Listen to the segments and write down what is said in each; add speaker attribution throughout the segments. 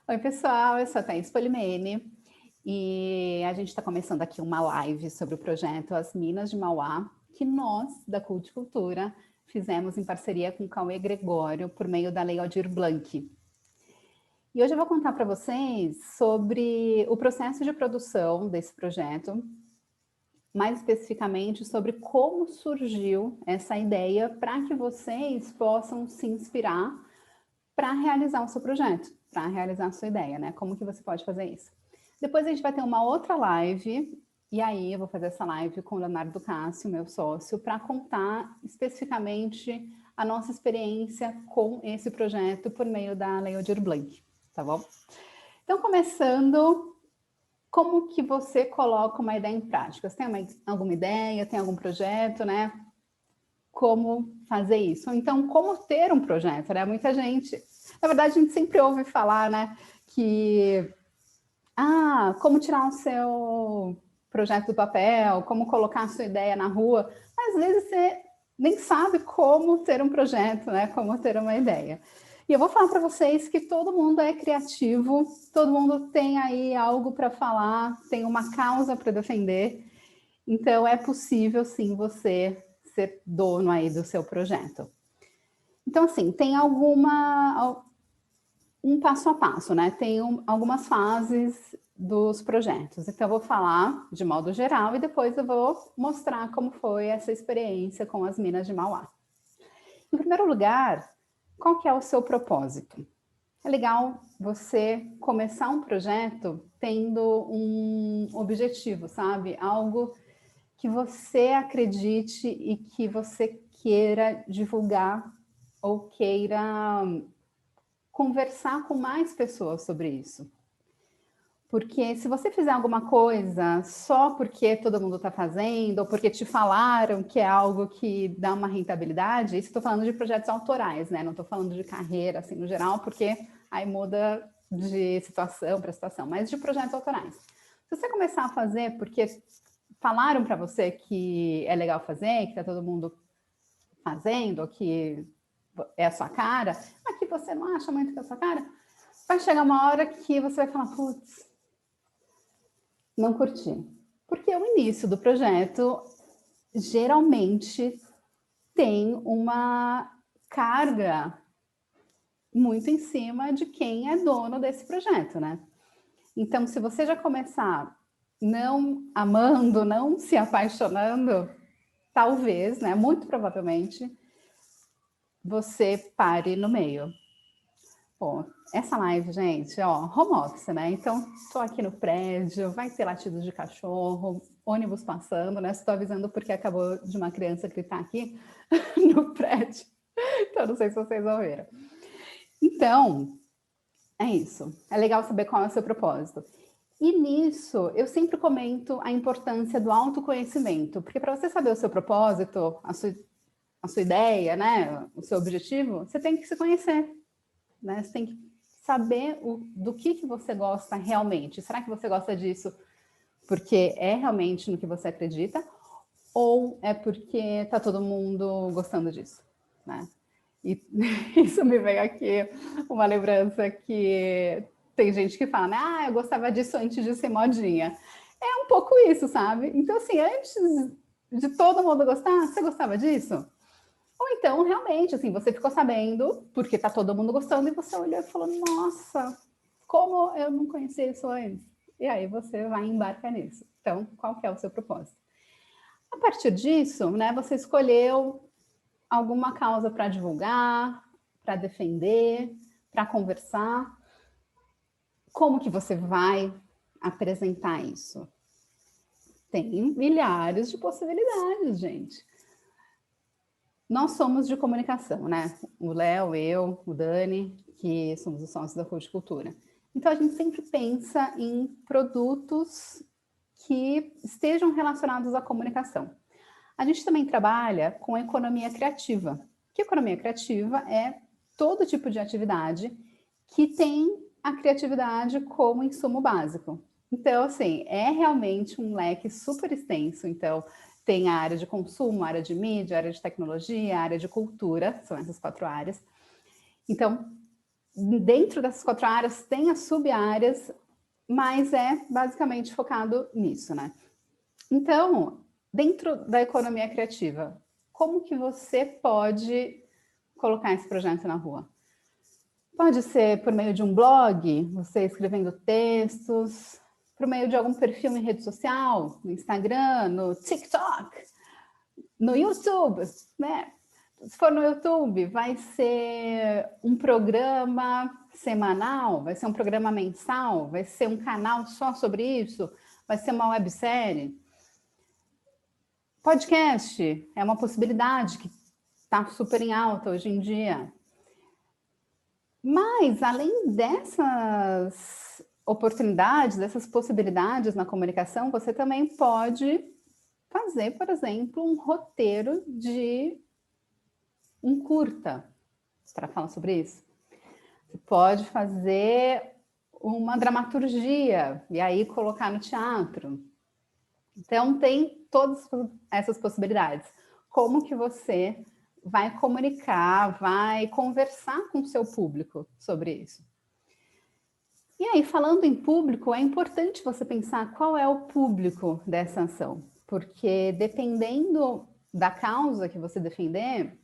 Speaker 1: Oi, pessoal, eu sou a Thaís Polimene e a gente está começando aqui uma live sobre o projeto As Minas de Mauá, que nós, da Culticultura, fizemos em parceria com o Cauê Gregório por meio da Lei Aldir Blanc. E hoje eu vou contar para vocês sobre o processo de produção desse projeto, mais especificamente sobre como surgiu essa ideia para que vocês possam se inspirar para realizar o seu projeto, para realizar a sua ideia, né? Como que você pode fazer isso? Depois a gente vai ter uma outra live, e aí eu vou fazer essa live com o Leonardo Cássio, meu sócio, para contar especificamente a nossa experiência com esse projeto por meio da Lei Aldir Blanc, tá bom? Então, começando, como que você coloca uma ideia em prática? Você tem alguma ideia, tem algum projeto, né? Como fazer isso? Ou então, como ter um projeto, né? Muita gente... Na verdade, a gente sempre ouve falar, né, que... como tirar o seu projeto do papel, como colocar a sua ideia na rua. Às vezes, você nem sabe como ter um projeto, né? Como ter uma ideia. E eu vou falar para vocês que todo mundo é criativo, todo mundo tem aí algo para falar, tem uma causa para defender. Então, é possível, sim, você ser dono aí do seu projeto. Então, assim, tem um passo a passo, né? Tem algumas fases dos projetos. Então, eu vou falar de modo geral e depois eu vou mostrar como foi essa experiência com as Minas de Mauá. Em primeiro lugar, qual que é o seu propósito? É legal você começar um projeto tendo um objetivo, sabe? Algo que você acredite e que você queira divulgar ou queira conversar com mais pessoas sobre isso. Porque se você fizer alguma coisa só porque todo mundo está fazendo, ou porque te falaram que é algo que dá uma rentabilidade, isso estou falando de projetos autorais, né? Não estou falando de carreira, assim, no geral, porque aí muda de situação para situação, mas de projetos autorais. Se você começar a fazer porque falaram para você que é legal fazer, que está todo mundo fazendo, ou que é a sua cara, mas que você não acha muito que é a sua cara, vai chegar uma hora que você vai falar, putz, não curti. Porque o início do projeto geralmente tem uma carga muito em cima de quem é dono desse projeto, né? Então, se você já começar não amando, não se apaixonando, talvez, né, muito provavelmente, você pare no meio. Bom, essa live, gente, ó, home office, né? Então, tô aqui no prédio, vai ter latido de cachorro, ônibus passando, né? Estou avisando porque acabou de uma criança gritar aqui no prédio. Então, não sei se vocês ouviram. Então, é isso. É legal saber qual é o seu propósito. E nisso, eu sempre comento a importância do autoconhecimento, porque para você saber o seu propósito, a sua ideia, né, o seu objetivo, você tem que se conhecer, né? Você tem que saber do que você gosta realmente. Será que você gosta disso porque é realmente no que você acredita? Ou é porque está todo mundo gostando disso, né? E isso me veio aqui uma lembrança que tem gente que fala, né? Eu gostava disso antes de ser modinha. É um pouco isso, sabe? Então, assim, antes de todo mundo gostar, você gostava disso? Ou então, realmente, assim, você ficou sabendo porque tá todo mundo gostando e você olhou e falou, nossa, como eu não conhecia isso antes? E aí você vai embarcar nisso. Então, qual que é o seu propósito? A partir disso, né, você escolheu alguma causa para divulgar, para defender, para conversar. Como que você vai apresentar isso? Tem milhares de possibilidades, gente. Nós somos de comunicação, né? O Léo, eu, o Dani, que somos os sócios da Culticultura. Então, a gente sempre pensa em produtos que estejam relacionados à comunicação. A gente também trabalha com economia criativa. Que economia criativa é todo tipo de atividade que tem a criatividade como insumo básico. Então, assim, é realmente um leque super extenso. Então, tem a área de consumo, a área de mídia, a área de tecnologia, a área de cultura, são essas 4 áreas. Então, Dentro dessas 4 áreas tem as sub-áreas, mas é basicamente focado nisso, né? Então, dentro da economia criativa, como que você pode colocar esse projeto na rua? Pode ser por meio de um blog, você escrevendo textos, por meio de algum perfil em rede social, no Instagram, no TikTok, no YouTube, né? Se for no YouTube, vai ser um programa semanal, vai ser um programa mensal, vai ser um canal só sobre isso, vai ser uma websérie. Podcast é uma possibilidade que está super em alta hoje em dia. Mas, além dessas oportunidades, dessas possibilidades na comunicação, você também pode fazer, por exemplo, um roteiro de um curta, para falar sobre isso. Você pode fazer uma dramaturgia e aí colocar no teatro. Então, tem todas essas possibilidades. Como que você vai comunicar, vai conversar com o seu público sobre isso? E aí, falando em público, é importante você pensar qual é o público dessa ação, porque dependendo da causa que você defender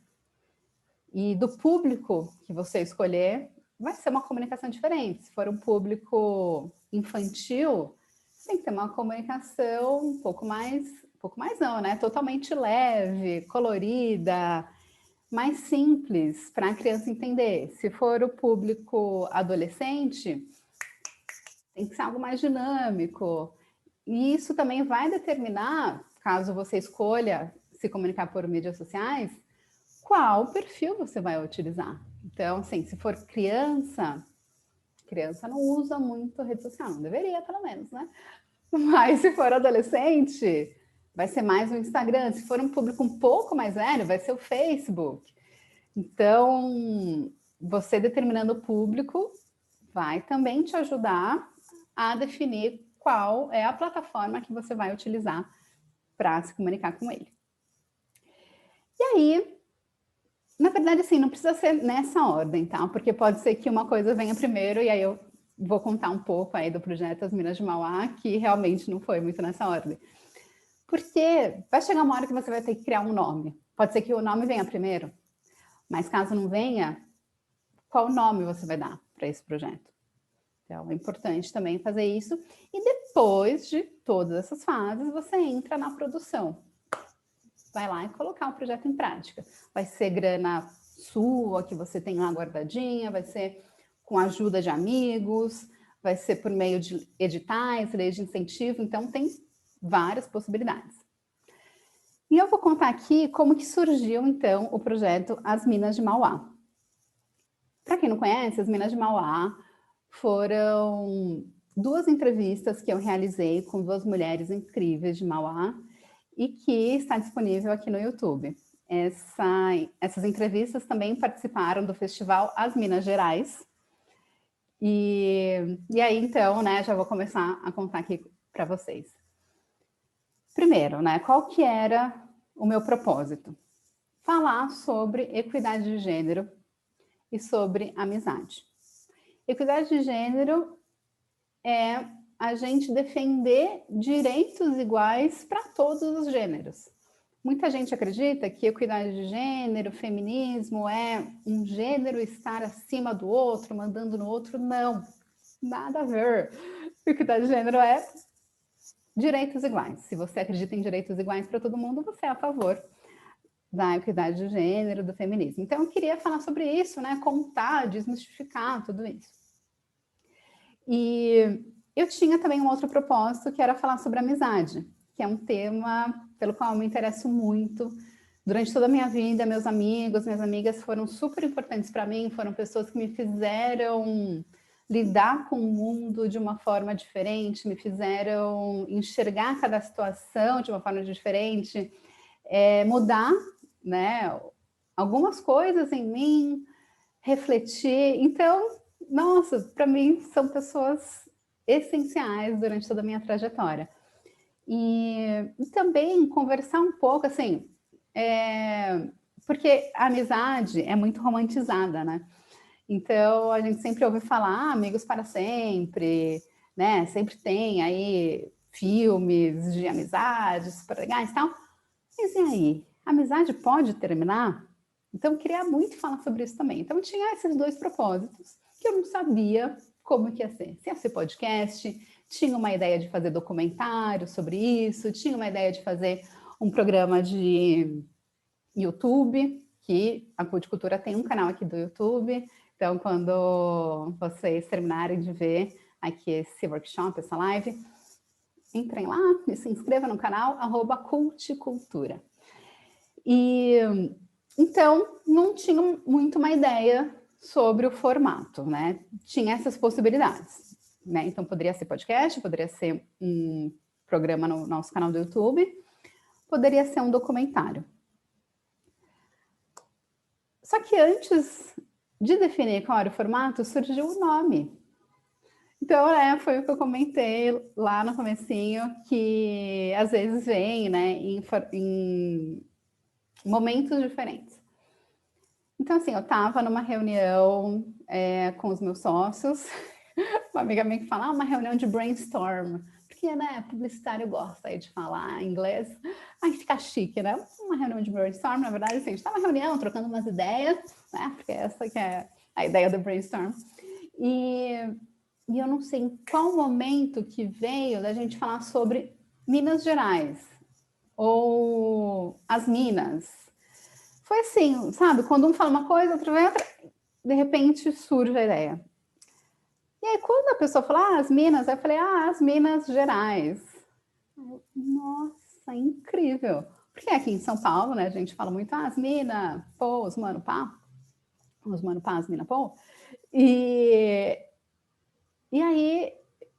Speaker 1: e do público que você escolher, vai ser uma comunicação diferente. Se for um público infantil, tem que ter uma comunicação um pouco mais não, né? Totalmente leve, colorida, mais simples para a criança entender. Se for o público adolescente, tem que ser algo mais dinâmico. E isso também vai determinar, caso você escolha se comunicar por mídias sociais, qual perfil você vai utilizar. Então, assim, se for criança não usa muito rede social, não deveria, pelo menos, né? Mas se for adolescente, vai ser mais o Instagram. Se for um público um pouco mais velho, vai ser o Facebook. Então, você determinando o público vai também te ajudar a definir qual é a plataforma que você vai utilizar para se comunicar com ele. E aí, na verdade, assim, não precisa ser nessa ordem, tá? Porque pode ser que uma coisa venha primeiro e aí eu vou contar um pouco aí do projeto As Minas de Mauá, que realmente não foi muito nessa ordem. Porque vai chegar uma hora que você vai ter que criar um nome. Pode ser que o nome venha primeiro, mas caso não venha, qual nome você vai dar para esse projeto? Então, é importante também fazer isso. E depois de todas essas fases, você entra na produção. Vai lá e colocar o projeto em prática. Vai ser grana sua, que você tem lá guardadinha, vai ser com a ajuda de amigos, vai ser por meio de editais, leis de incentivo. Então, tem várias possibilidades. E eu vou contar aqui como que surgiu, então, o projeto As Minas de Mauá. Para quem não conhece, As Minas de Mauá foram 2 entrevistas que eu realizei com 2 mulheres incríveis de Mauá e que está disponível aqui no YouTube. Essas entrevistas também participaram do festival As Minas Gerais. E aí, então, né, já vou começar a contar aqui para vocês. Primeiro, né, qual que era o meu propósito? Falar sobre equidade de gênero e sobre amizade. Equidade de gênero é a gente defender direitos iguais para todos os gêneros. Muita gente acredita que equidade de gênero, feminismo é um gênero estar acima do outro, mandando no outro. Não, nada a ver. Equidade de gênero é direitos iguais. Se você acredita em direitos iguais para todo mundo, você é a favor da equidade de gênero, do feminismo. Então, eu queria falar sobre isso, né? Contar, desmistificar tudo isso. E eu tinha também um outro propósito, que era falar sobre amizade, que é um tema pelo qual eu me interesso muito. Durante toda a minha vida, meus amigos, minhas amigas foram super importantes para mim, foram pessoas que me fizeram lidar com o mundo de uma forma diferente, me fizeram enxergar cada situação de uma forma diferente, mudar, né, algumas coisas em mim, refletir. Então, nossa, para mim são pessoas essenciais durante toda a minha trajetória. E também conversar um pouco, assim, porque a amizade é muito romantizada, né? Então, a gente sempre ouve falar, amigos para sempre, né? Sempre tem aí filmes de amizades super legais e tal. Mas e aí? A amizade pode terminar? Então, eu queria muito falar sobre isso também. Então, tinha esses dois propósitos que eu não sabia como que ia ser. Se ia ser podcast, tinha uma ideia de fazer documentário sobre isso, tinha uma ideia de fazer um programa de YouTube, que a Culticultura tem um canal aqui do YouTube. Então, quando vocês terminarem de ver aqui esse workshop, essa live, entrem lá e se inscrevam no canal, @Culticultura. E então não tinha muito uma ideia sobre o formato, né? Tinha essas possibilidades, né? Então poderia ser podcast, poderia ser um programa no nosso canal do YouTube, poderia ser um documentário. Só que antes de definir qual era o formato, surgiu o nome. Então, foi o que eu comentei lá no comecinho, que às vezes vem, né, em momentos diferentes. Então, assim, eu estava numa reunião com os meus sócios, uma amiga minha que fala, uma reunião de brainstorm, porque, né, publicitário gosta aí de falar inglês, aí fica chique, né? Uma reunião de brainstorm, na verdade, assim, a gente está numa reunião, trocando umas ideias, né, porque essa que é a ideia do brainstorm. E eu não sei em qual momento que veio da gente falar sobre Minas Gerais, ou as Minas. Foi assim, sabe? Quando um fala uma coisa, outro vem outra, de repente surge a ideia. E aí, quando a pessoa fala, as Minas, eu falei, as Minas Gerais. Nossa, incrível. Porque aqui em São Paulo, né, a gente fala muito, as Minas, pô, os Mano Pá, as Minas, pô. E aí,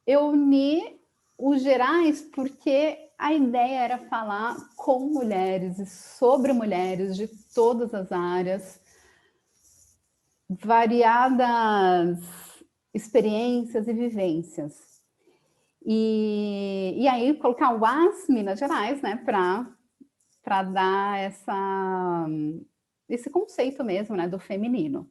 Speaker 1: eu uni os Gerais porque a ideia era falar com mulheres e sobre mulheres de todas as áreas, variadas experiências e vivências. E aí colocar o AS Minas Gerais, né, para dar esse conceito mesmo, né, do feminino.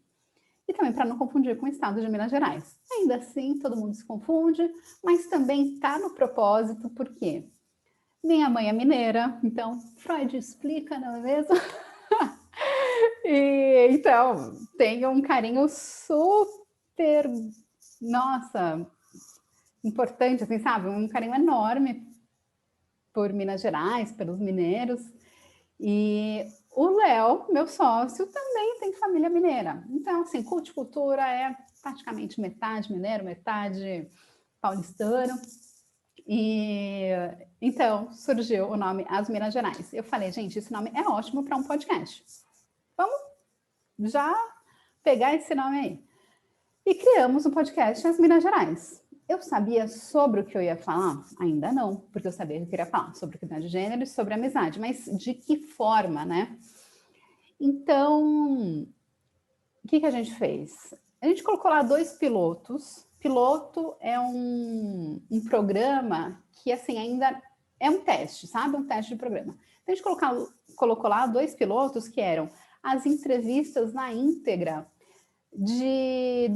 Speaker 1: E também para não confundir com o estado de Minas Gerais. Ainda assim, todo mundo se confunde, mas também está no propósito, por quê? Minha mãe é mineira, então Freud explica, não é mesmo? E então, tenho um carinho super, nossa, importante, assim, sabe? Um carinho enorme por Minas Gerais, pelos mineiros. E o Léo, meu sócio, também tem família mineira. Então, assim, Culticultura é praticamente metade mineiro, metade paulistano. E então surgiu o nome As Minas Gerais. Eu falei, gente, esse nome é ótimo para um podcast. Vamos já pegar esse nome aí. E criamos um podcast As Minas Gerais. Eu sabia sobre o que eu ia falar? Ainda não, porque eu sabia que eu queria falar sobre equidade de gênero e sobre amizade, mas de que forma, né? Então, o que a gente fez? A gente colocou lá 2 pilotos. Piloto é um programa que, assim, ainda é um teste, sabe? Um teste de programa. Então, a gente colocou lá 2 pilotos que eram as entrevistas na íntegra de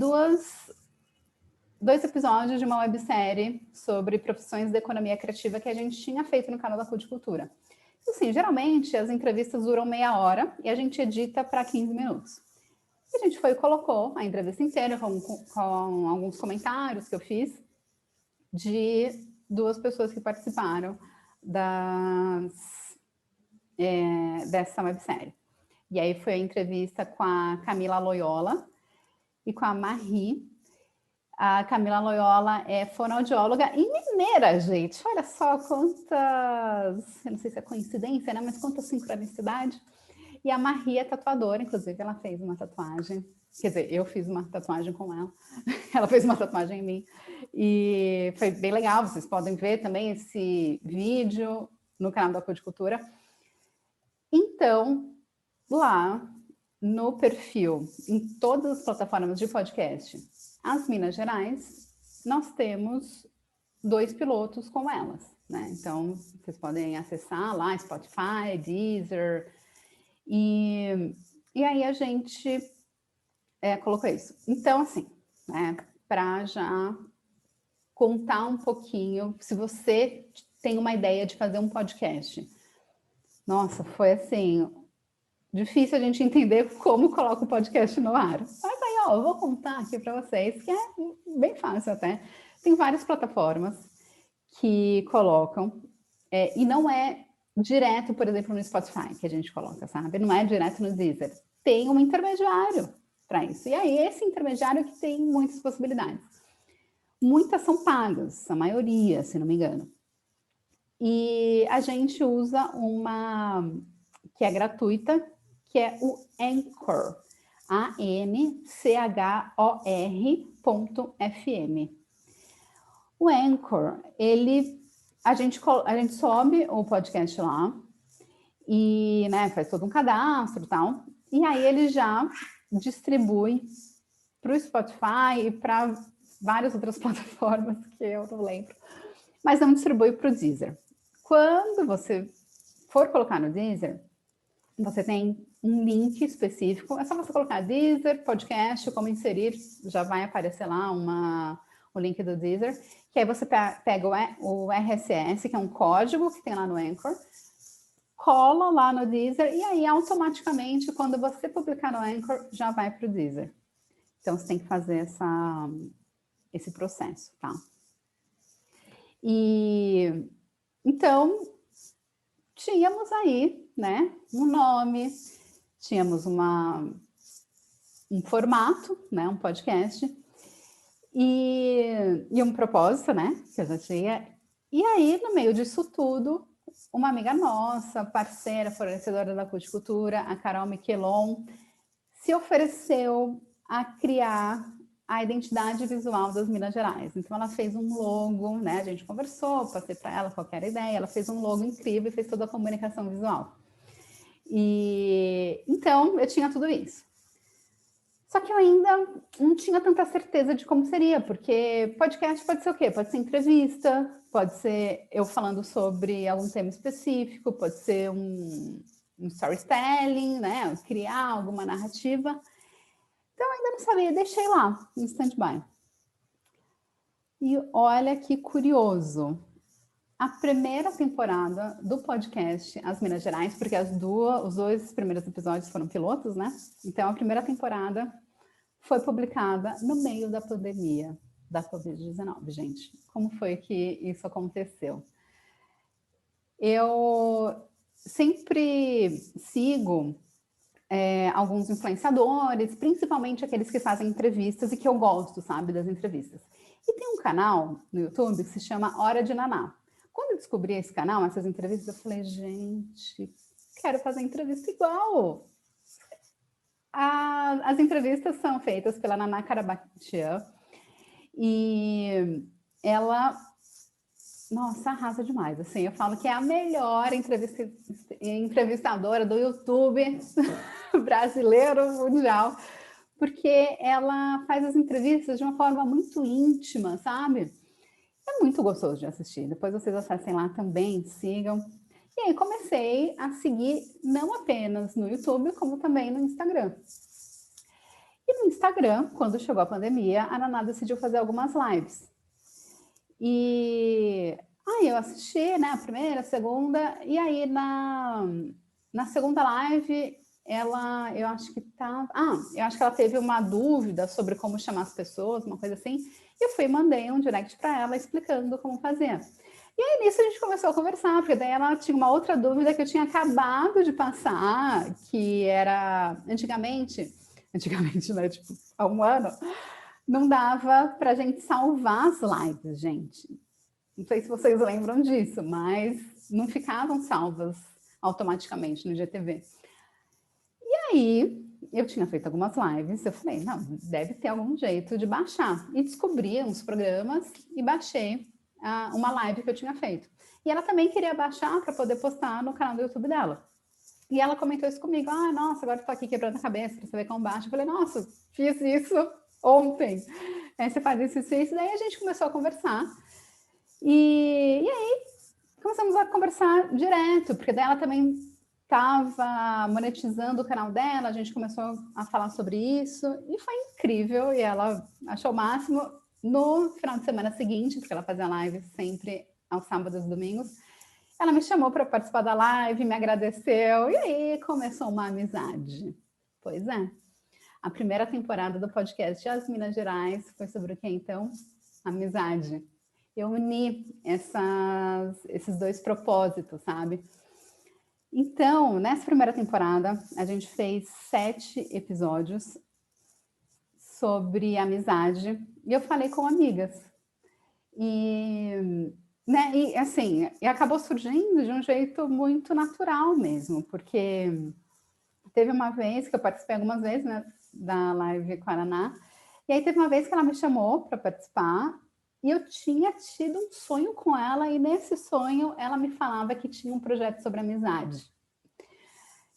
Speaker 1: 2 episódios de uma websérie sobre profissões da economia criativa que a gente tinha feito no canal da Culticultura. Assim, geralmente as entrevistas duram meia hora e a gente edita para 15 minutos. E a gente foi e colocou a entrevista inteira com alguns comentários que eu fiz de 2 pessoas que participaram dessa websérie. E aí foi a entrevista com a Camila Loyola e com a Marie. A Camila Loyola é fonoaudióloga e mineira, gente. Olha só quantas, eu não sei se é coincidência, né? Mas quanta sincronicidade. E a Marie é tatuadora, inclusive ela fez uma tatuagem. Quer dizer, eu fiz uma tatuagem com ela. Ela fez uma tatuagem em mim. E foi bem legal. Vocês podem ver também esse vídeo no canal da Culticultura. Então, lá no perfil, em todas as plataformas de podcast, As Minas Gerais, nós temos 2 pilotos com elas, né? Então, vocês podem acessar lá, Spotify, Deezer, e aí a gente colocou isso. Então, assim, né, para já contar um pouquinho, se você tem uma ideia de fazer um podcast. Nossa, foi assim, difícil a gente entender como coloca o podcast no ar. Mas aí, ó, eu vou contar aqui para vocês, que é bem fácil até. Tem várias plataformas que colocam, e não é direto, por exemplo, no Spotify que a gente coloca, sabe? Não é direto no Deezer. Tem um intermediário para isso. E aí, esse intermediário que tem muitas possibilidades. Muitas são pagas, a maioria, se não me engano. E a gente usa uma que é gratuita, que é o Anchor, ANCHOR.FM. O Anchor, a gente sobe o podcast lá e, né, faz todo um cadastro e tal, e aí ele já distribui para o Spotify e para várias outras plataformas que eu não lembro, mas não distribui para o Deezer. Quando você for colocar no Deezer, você tem um link específico, é só você colocar Deezer, podcast, como inserir, já vai aparecer lá o link do Deezer, que aí você pega o RSS, que é um código que tem lá no Anchor, cola lá no Deezer, e aí automaticamente, quando você publicar no Anchor, já vai para o Deezer. Então, você tem que fazer esse processo, tá? E então, tínhamos aí, né, um nome, tínhamos um formato, né, um podcast, e um propósito, né, que eu já tinha. E aí, no meio disso tudo, uma amiga nossa, parceira, fornecedora da Culticultura, a Carol Miquelon, se ofereceu a criar a identidade visual das Minas Gerais. Então, ela fez um logo, né? A gente conversou, passei para ela qualquer ideia, ela fez um logo incrível e fez toda a comunicação visual. E então, eu tinha tudo isso. Só que eu ainda não tinha tanta certeza de como seria, porque podcast pode ser o quê? Pode ser entrevista, pode ser eu falando sobre algum tema específico, pode ser um storytelling, né? Criar alguma narrativa. Então, eu ainda não sabia, deixei lá, em stand-by. E olha que curioso. A primeira temporada do podcast As Minas Gerais, porque os dois primeiros episódios foram pilotos, né? Então, a primeira temporada foi publicada no meio da pandemia da Covid-19, gente. Como foi que isso aconteceu? Eu sempre sigo alguns influenciadores, principalmente aqueles que fazem entrevistas e que eu gosto, sabe, das entrevistas. E tem um canal no YouTube que se chama Hora de Naná. Quando eu descobri esse canal, essas entrevistas, eu falei, gente, quero fazer entrevista igual. As entrevistas são feitas pela Naná Karabatian e ela, nossa, arrasa demais. Assim, eu falo que é a melhor entrevistadora do YouTube brasileiro, mundial, porque ela faz as entrevistas de uma forma muito íntima, sabe? É muito gostoso de assistir. Depois vocês acessem lá também, sigam. E aí comecei a seguir não apenas no YouTube, como também no Instagram. E no Instagram, quando chegou a pandemia, a Naná decidiu fazer algumas lives. E aí eu assisti, né, a primeira, a segunda, e aí na segunda live eu acho que ela teve uma dúvida sobre como chamar as pessoas, uma coisa assim, e eu fui e mandei um direct para ela explicando como fazer. E aí nisso a gente começou a conversar, porque daí ela tinha uma outra dúvida que eu tinha acabado de passar, que era antigamente, né, tipo, há um ano, não dava para a gente salvar as lives, gente. Não sei se vocês lembram disso, mas não ficavam salvas automaticamente no IGTV. E aí, eu tinha feito algumas lives, eu falei, não, deve ter algum jeito de baixar. E descobri uns programas e baixei uma live que eu tinha feito. E ela também queria baixar para poder postar no canal do YouTube dela. E ela comentou isso comigo, nossa, agora eu tô aqui quebrando a cabeça para saber como baixa. Eu falei, nossa, fiz isso ontem. Aí você faz isso, daí a gente começou a conversar. E aí começamos a conversar direto, porque daí ela também estava monetizando o canal dela, a gente começou a falar sobre isso, e foi incrível, e ela achou o máximo. No final de semana seguinte, porque ela fazia live sempre aos sábados e domingos, ela me chamou para participar da live, me agradeceu, e aí começou uma amizade. Pois é. A primeira temporada do podcast As Minas Gerais foi sobre o que então? Amizade. Eu uni esses dois propósitos, sabe? Então, nessa primeira temporada, a gente fez 7 episódios sobre amizade, e eu falei com amigas. E, né, e assim, e acabou surgindo de um jeito muito natural mesmo, porque teve uma vez que eu participei algumas vezes, né, da live Guaraná, e aí teve uma vez que ela me chamou para participar, e eu tinha tido um sonho com ela, e nesse sonho ela me falava que tinha um projeto sobre amizade.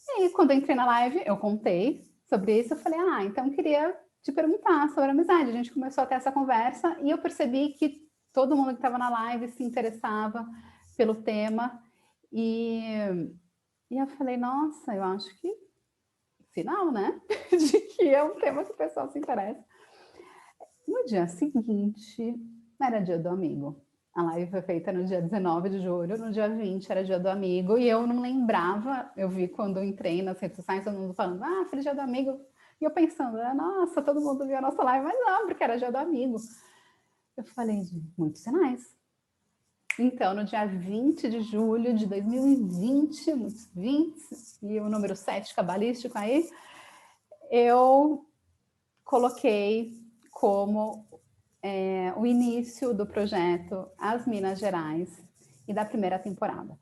Speaker 1: E aí, quando eu entrei na live, eu contei sobre isso, eu falei, então eu queria te perguntar sobre amizade. A gente começou a ter essa conversa, e eu percebi que todo mundo que estava na live se interessava pelo tema, e eu falei, nossa, eu acho que final, né? De que é um tema que o pessoal se interessa. No dia seguinte, era dia do amigo. A live foi feita no dia 19 de julho, no dia 20 era dia do amigo, e eu não lembrava, eu vi quando eu entrei nas redes sociais, todo mundo falando, feliz dia do amigo, e eu pensando, nossa, todo mundo viu a nossa live, mas não, porque era dia do amigo. Eu falei, muitos sinais. Então, no dia 20 de julho de 2020, muitos 20, e o número 7 cabalístico aí, eu coloquei como o início do projeto As Minas Gerais e da primeira temporada.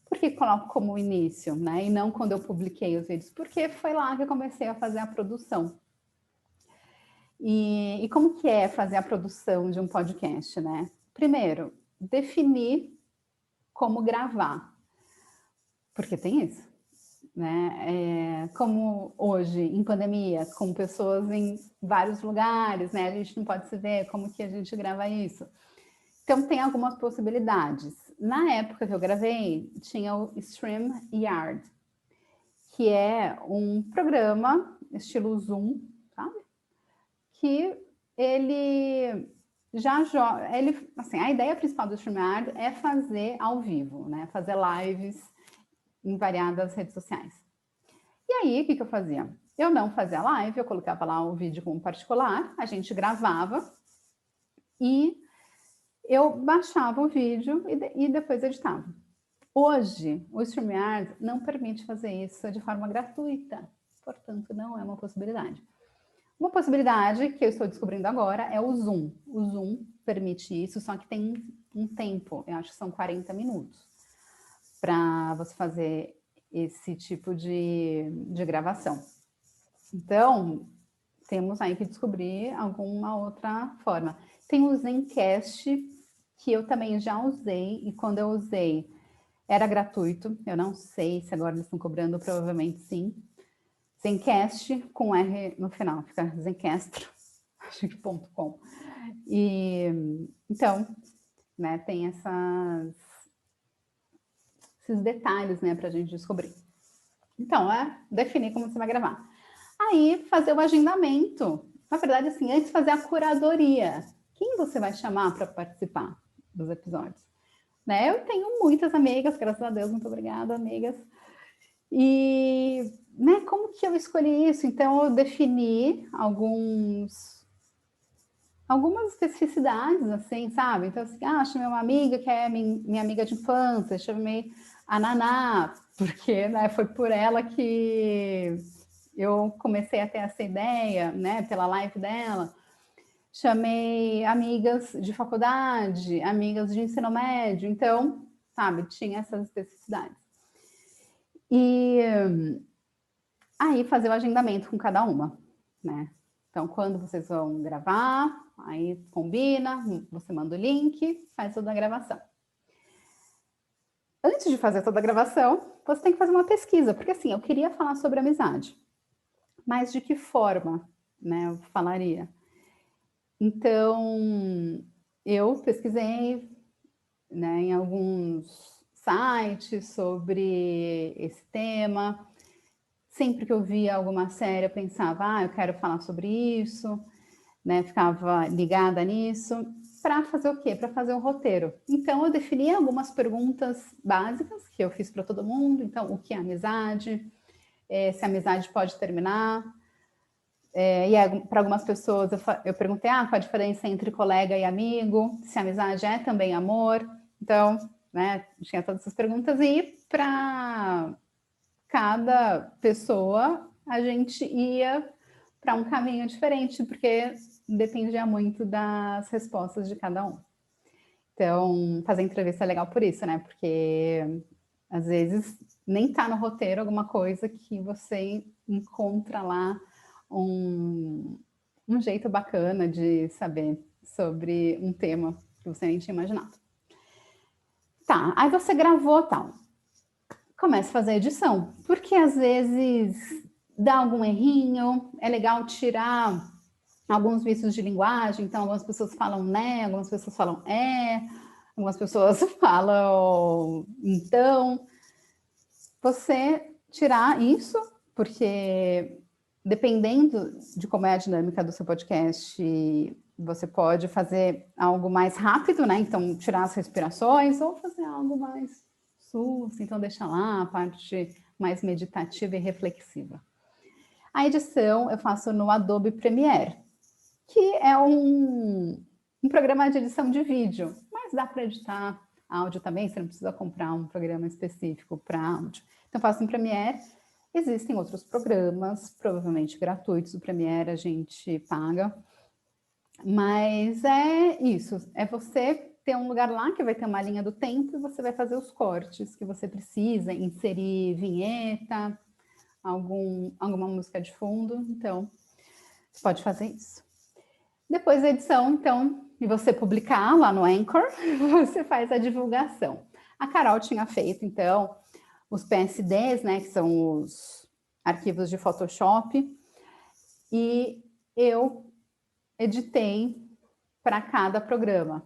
Speaker 1: Por que coloco como início, né? E não quando eu publiquei os vídeos? Porque foi lá que eu comecei a fazer a produção. E como que é fazer a produção de um podcast, né? Primeiro, definir como gravar. Porque tem isso, né? Como hoje, em pandemia, com pessoas em vários lugares, né? A gente não pode se ver, como que a gente grava isso? Então, tem algumas possibilidades. Na época que eu gravei, tinha o StreamYard, que é um programa estilo Zoom, sabe? Que ele já joga... assim, a ideia principal do StreamYard é fazer ao vivo, né? Fazer lives em variadas redes sociais. E aí, o que eu fazia? Eu não fazia live, eu colocava lá o vídeo como particular, a gente gravava e eu baixava o vídeo e depois editava. Hoje, o StreamYard não permite fazer isso de forma gratuita, portanto, não é uma possibilidade. Uma possibilidade que eu estou descobrindo agora é o Zoom. O Zoom permite isso, só que tem um tempo, eu acho que são 40 minutos, para você fazer esse tipo de gravação. Então, temos aí que descobrir alguma outra forma. Tem o Zencast, que eu também já usei, e quando eu usei era gratuito, eu não sei se agora eles estão cobrando, provavelmente sim. Zencast, com R no final, fica Zencastro, acho que .com. E, então, né, tem esses detalhes, né, para a gente descobrir. Então, definir como você vai gravar. Aí, fazer o agendamento. Na verdade, assim, antes fazer a curadoria. Quem você vai chamar para participar dos episódios? Né? Eu tenho muitas amigas, graças a Deus, muito obrigada, amigas. E, né, como que eu escolhi isso? Então, eu defini algumas especificidades, assim, sabe? Então, assim, chamei uma amiga que é minha amiga de infância, chamei a Naná, porque, né, foi por ela que eu comecei a ter essa ideia, né, pela live dela. Chamei amigas de faculdade, amigas de ensino médio, então, sabe, tinha essas especificidades. E aí fazer o agendamento com cada uma, né? Então, quando vocês vão gravar, aí combina, você manda o link, faz toda a gravação. Antes de fazer toda a gravação, você tem que fazer uma pesquisa, porque assim, eu queria falar sobre amizade, mas de que forma, né, eu falaria? Então, eu pesquisei, né, em alguns site sobre esse tema. Sempre que eu via alguma série, eu pensava, eu quero falar sobre isso, né? Ficava ligada nisso. Para fazer o quê? Para fazer um roteiro. Então, eu defini algumas perguntas básicas que eu fiz para todo mundo. Então, o que é amizade? Se a amizade pode terminar? E para algumas pessoas eu perguntei qual a diferença entre colega e amigo, se amizade é também amor. Então, né, tinha todas essas perguntas. E para cada pessoa, a gente ia para um caminho diferente, porque dependia muito das respostas de cada um. Então, fazer entrevista é legal por isso, né? Porque às vezes nem está no roteiro alguma coisa que você encontra lá um jeito bacana de saber sobre um tema que você nem tinha imaginado. Tá, aí você gravou tal. Começa a fazer a edição, porque às vezes dá algum errinho, é legal tirar alguns vícios de linguagem, então algumas pessoas falam né, algumas pessoas falam algumas pessoas falam então. Você tirar isso, porque dependendo de como é a dinâmica do seu podcast, você pode fazer algo mais rápido, né? Então, tirar as respirações ou fazer algo mais susto, então deixa lá a parte mais meditativa e reflexiva. A edição eu faço no Adobe Premiere, que é um programa de edição de vídeo, mas dá para editar áudio também, você não precisa comprar um programa específico para áudio. Então, faço no Premiere. Existem outros programas, provavelmente gratuitos. O Premiere a gente paga. Mas é isso. É você ter um lugar lá que vai ter uma linha do tempo e você vai fazer os cortes que você precisa, inserir vinheta, alguma música de fundo. Então, você pode fazer isso. Depois da edição, então, e você publicar lá no Anchor, você faz a divulgação. A Carol tinha feito, então, os PSDs, né, que são os arquivos de Photoshop, e eu editei para cada programa.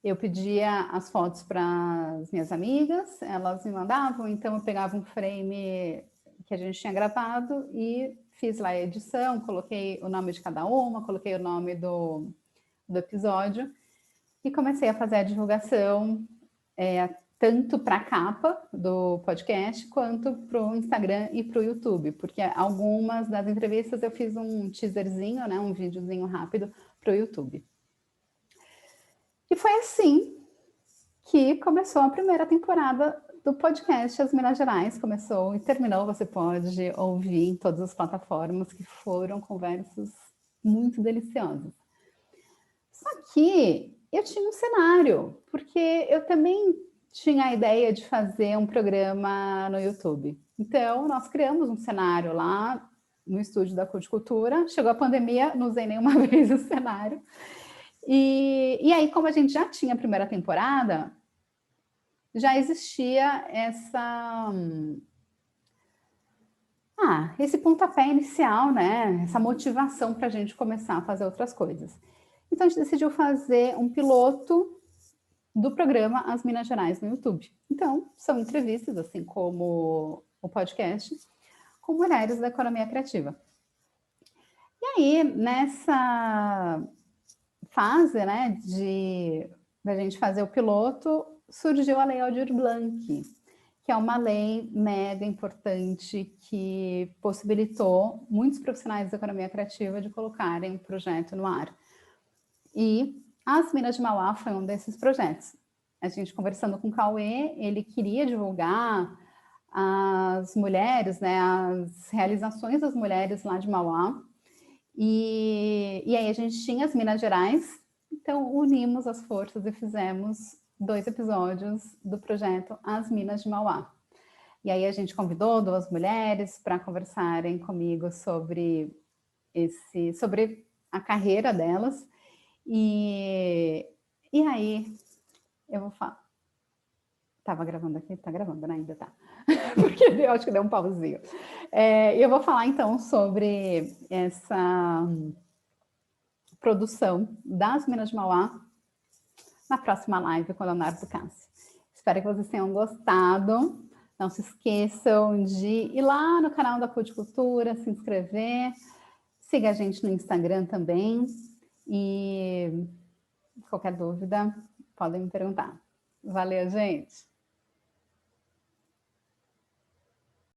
Speaker 1: Eu pedia as fotos para as minhas amigas, elas me mandavam, então eu pegava um frame que a gente tinha gravado e fiz lá a edição, coloquei o nome de cada uma, coloquei o nome do episódio e comecei a fazer a divulgação tanto para a capa do podcast quanto para o Instagram e para o YouTube, porque algumas das entrevistas eu fiz um teaserzinho, né, um videozinho rápido para o YouTube. E foi assim que começou a primeira temporada do podcast As Minas Gerais. Começou e terminou, você pode ouvir em todas as plataformas, que foram conversas muito deliciosas. Só que eu tinha um cenário, porque eu também tinha a ideia de fazer um programa no YouTube. Então, nós criamos um cenário lá no estúdio da Culticultura. Chegou a pandemia, não usei nenhuma vez o cenário. E aí, como a gente já tinha a primeira temporada, já existia esse pontapé inicial, né? Essa motivação para a gente começar a fazer outras coisas. Então, a gente decidiu fazer um piloto do programa As Minas Gerais no YouTube. Então, são entrevistas, assim como o podcast, com mulheres da economia criativa. E aí, nessa fase, né, da gente fazer o piloto, surgiu a Lei Aldir Blanc, que é uma lei mega importante que possibilitou muitos profissionais da economia criativa de colocarem o projeto no ar. E As Minas de Mauá foi um desses projetos. A gente conversando com o Cauê, ele queria divulgar as mulheres, né, as realizações das mulheres lá de Mauá. E aí a gente tinha as Minas Gerais, então unimos as forças e fizemos 2 episódios do projeto As Minas de Mauá. E aí a gente convidou 2 mulheres para conversarem comigo sobre a carreira delas. E aí, eu vou falar. Estava gravando aqui? Está gravando, né? Ainda tá. Porque eu acho que deu um pauzinho. Eu vou falar, então, sobre essa produção das Minas de Mauá na próxima live com a Leonardo Cassi. Espero que vocês tenham gostado. Não se esqueçam de ir lá no canal da Pudicultura, se inscrever, siga a gente no Instagram também e qualquer dúvida podem me perguntar. Valeu, gente!